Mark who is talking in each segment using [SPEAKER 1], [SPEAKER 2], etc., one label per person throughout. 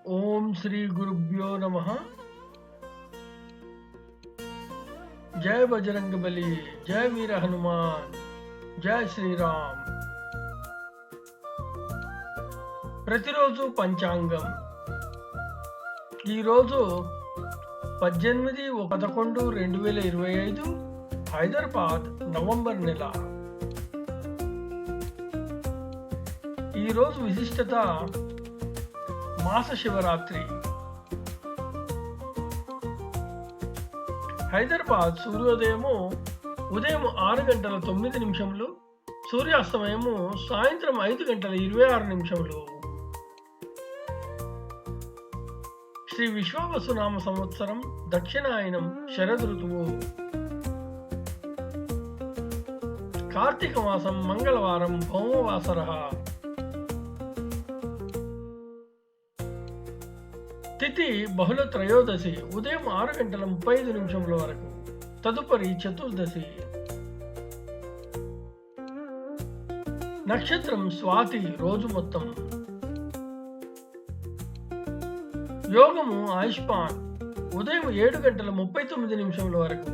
[SPEAKER 1] ఓం శ్రీ గురుభ్యో నమః. జై బజరంగ బలి, జై వీర హనుమాన్, జై శ్రీరామ్. ప్రతిరోజు పంచాంగం. ఈరోజు 18/11/2025 హైదరాబాద్ నవంబర్ నెల. ఈరోజు విశిష్టత మాస శివరాత్రి. హైదరాబాద్ సూర్యోదయము ఉదయం 6:09, సూర్యాస్తమయము సాయంత్రం 5:26. శ్రీ విశ్వావసునామ సంవత్సరం, దక్షిణాయనం, శరదృతువు, కార్తీక మాసం, మంగళవారం, భౌమవాసర. తిథి బహుళ త్రయోదశి ఉదయం 6:35 వరకు, తదుపరి చతుర్దశి. నక్షత్రం స్వాతి, రోజు మొత్తం. యోగము ఆయుష్మాన్ ఉదయం 7:39 వరకు,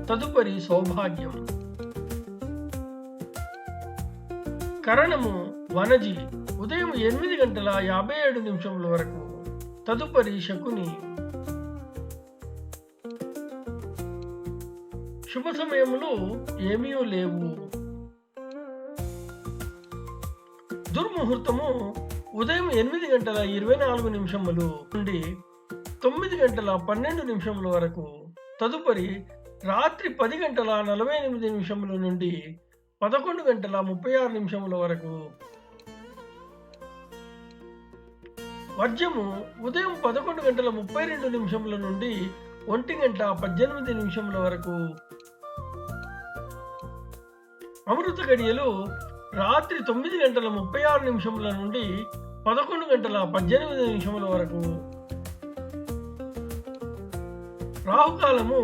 [SPEAKER 1] తదుపరి సౌభాగ్యం. కరణము వనజి ఉదయం 8:57 వరకు, తదుపరి శకుని. శుభ సమయములు ఏమీ లేవు. దుర్ముహూర్తము ఉదయం 8:24 నుండి 9:12 వరకు, తదుపరి రాత్రి 10:48 నుండి 11:36 వరకు. వర్జము ఉదయం 11:32 నుండి 1:18 వరకు. అమృత గడియలు రాత్రి 9:36 నుండి 11:18 వరకు. రాహుకాలము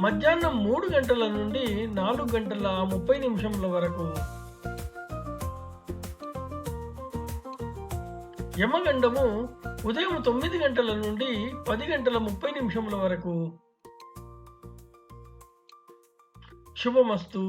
[SPEAKER 1] మధ్యాహ్నం 3 గంటల నుండి 4:30 వరకు. యమగండము ఉదయం 9 గంటల నుండి 10:30 వరకు. శుభమస్తు.